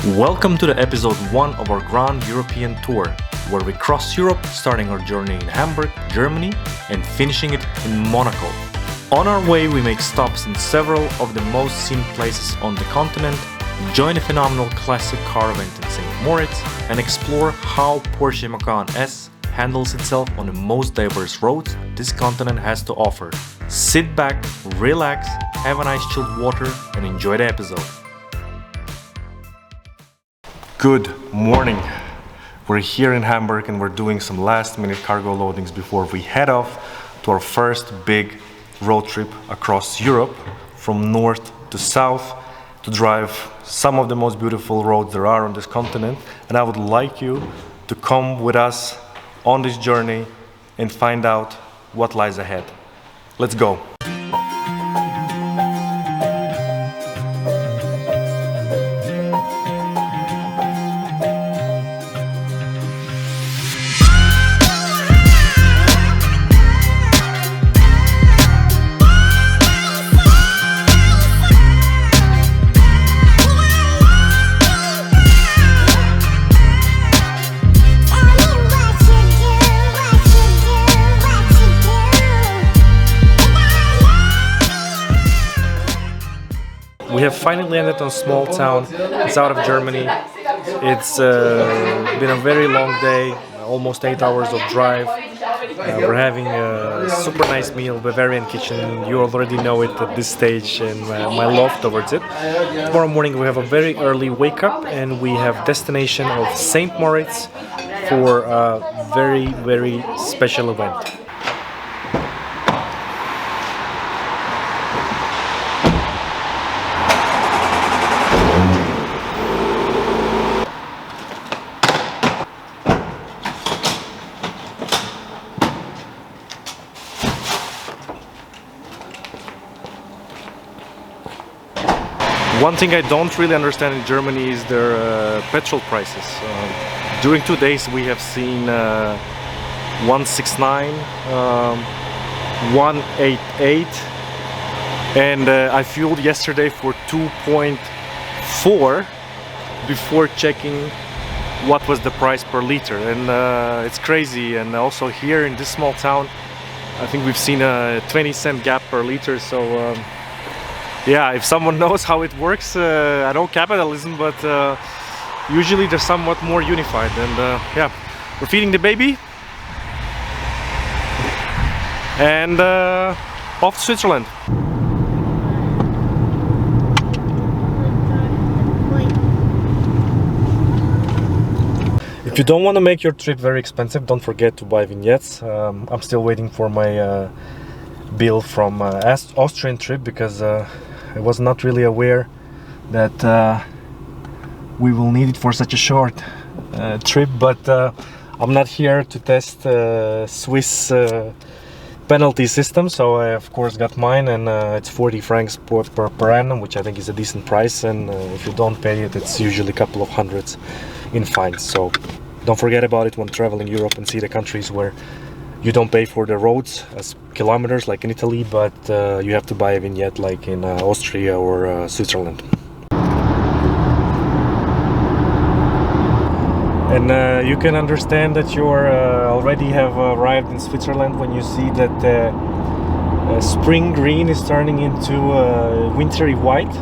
Welcome to the episode 1 of our Grand European Tour, where we cross Europe, starting our journey in Hamburg, Germany, and finishing it in Monaco. On our way, we make stops in several of the most scenic places on the continent, join a phenomenal classic car event in St. Moritz, and explore how Porsche Macan S handles itself on the most diverse roads this continent has to offer. Sit back, relax, have a nice chilled water, and enjoy the episode. Good morning. We're here in Hamburg and we're doing some last-minute cargo loadings before we head off to our first big road trip across Europe from north to south to drive some of the most beautiful roads there are on this continent. And I would like you to come with us on this journey and find out what lies ahead. Let's go. We have finally landed on a small town. It's out of Germany. It's been a very long day, almost 8 hours of drive. We're having a super nice meal, Bavarian kitchen. You already know it at this stage and my love towards it. Tomorrow morning we have a very early wake up and we have destination of St. Moritz for a very, very special event. One thing I don't really understand in Germany is their petrol prices. During 2 days we have seen 169, 188, and I fueled yesterday for 2.4 before checking what was the price per liter, and it's crazy. And also here in this small town I think we've seen a 20-cent gap per liter, so yeah, if someone knows how it works, I know capitalism, but usually they're somewhat more unified. And yeah, we're feeding the baby and off to Switzerland. If you don't want to make your trip very expensive, don't forget to buy vignettes. I'm still waiting for my bill from Austrian trip because I was not really aware that we will need it for such a short trip, but I'm not here to test Swiss penalty system, so I of course got mine, and it's 40 francs per annum, which I think is a decent price, and if you don't pay it, it's usually a couple of hundreds in fines. So don't forget about it when traveling Europe and see the countries where you don't pay for the roads as kilometers like in Italy, but you have to buy a vignette like in Austria or Switzerland. And you can understand that you already have arrived in Switzerland when you see that the spring green is turning into wintry white,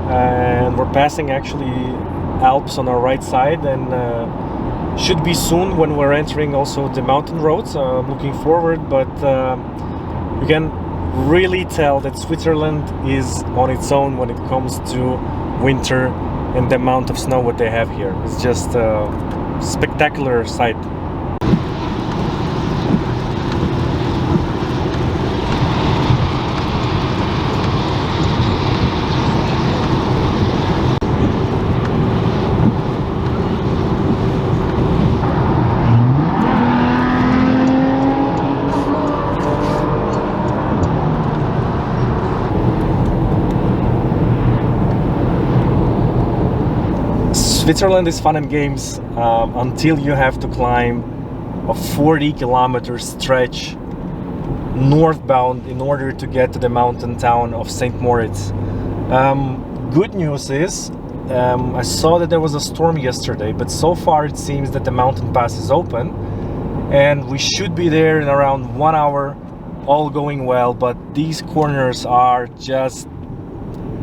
and we're passing actually Alps on our right side, and should be soon when we're entering also the mountain roads. I'm looking forward, but you can really tell that Switzerland is on its own when it comes to winter and the amount of snow what they have here. It's just a spectacular sight. Switzerland is fun and games until you have to climb a 40-kilometer stretch northbound in order to get to the mountain town of St. Moritz. Good news is I saw that there was a storm yesterday, but so far it seems that the mountain pass is open and we should be there in around 1 hour, all going well. But these corners are just,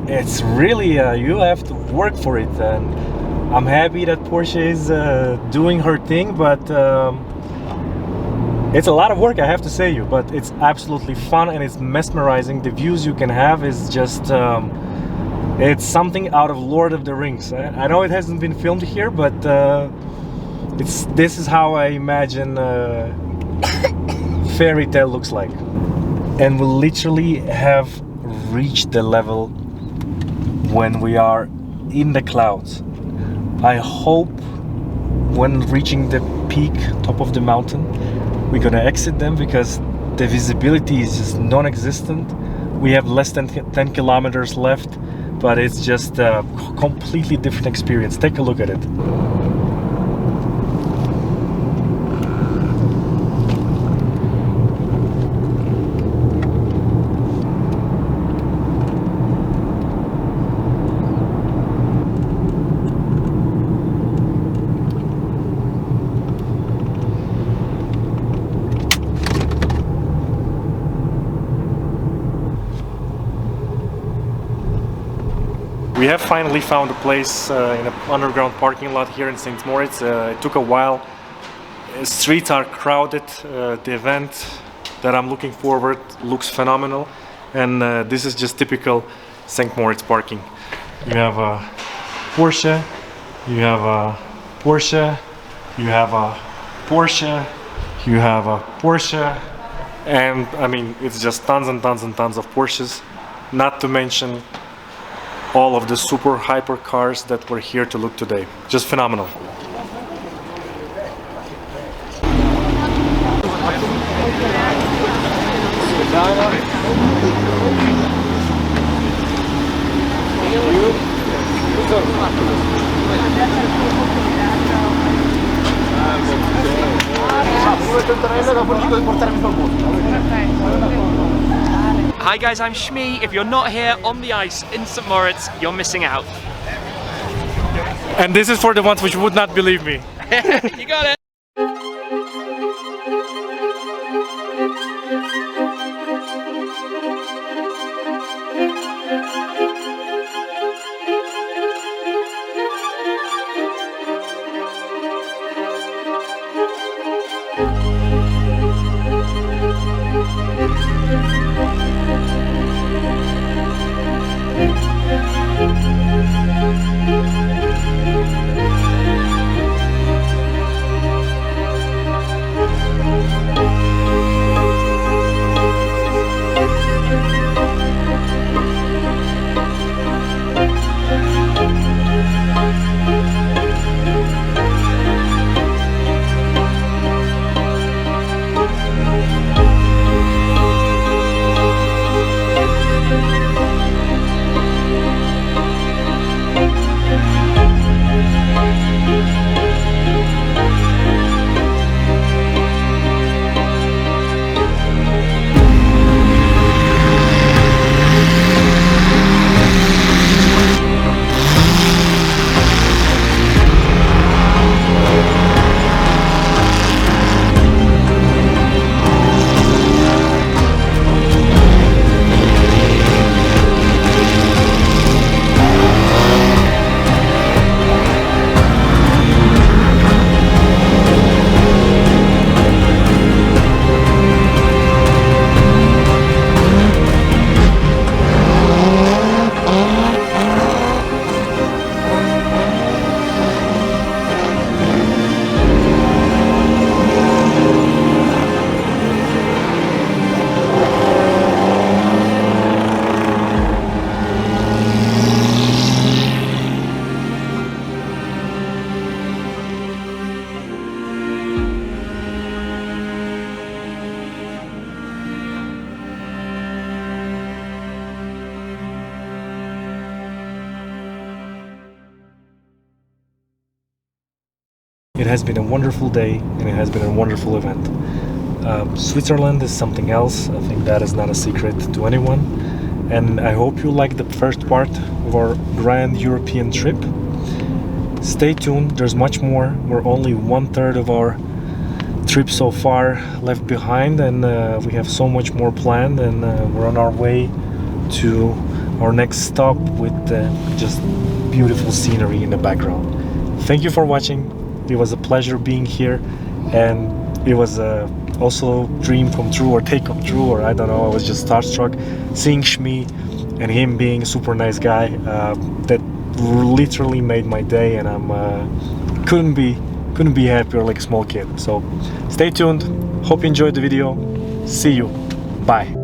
it's really you have to work for it, and I'm happy that Porsche is doing her thing, but it's a lot of work, I have to say you, but it's absolutely fun and it's mesmerizing. The views you can have is just it's something out of Lord of the Rings. I know it hasn't been filmed here, but this is how I imagine fairy tale looks like. And we literally have reached the level when we are in the clouds. I hope when reaching the peak, top of the mountain, we're gonna exit them, because the visibility is just non-existent. We have less than 10 kilometers left, but it's just a completely different experience. Take a look at it. We have finally found a place in an underground parking lot here in St. Moritz. It took a while. Streets are crowded. The event that I'm looking forward looks phenomenal, and this is just typical St. Moritz parking. You have a Porsche, you have a Porsche, you have a Porsche, you have a Porsche, and I mean, it's just tons and tons and tons of Porsches, not to mention all of the super hyper cars that we're here to look today. Just phenomenal. Hi guys, I'm Shmee. If you're not here on the ice in St. Moritz, you're missing out. And this is for the ones which would not believe me. You got it. It has been a wonderful day and it has been a wonderful event. Switzerland is something else. I think that is not a secret to anyone. and I hope you like the first part of our grand European trip. Stay tuned, there's much more. We're only 1/3 of our trip so far left behind, and we have so much more planned, and we're on our way to our next stop with just beautiful scenery in the background. Thank you for watching. It was a pleasure being here, and it was also dream come true, or take come true, or I don't know. I was just starstruck seeing Shmee and him being a super nice guy. That literally made my day, and I'm couldn't be happier, like a small kid. So stay tuned, hope you enjoyed the video. See you, bye.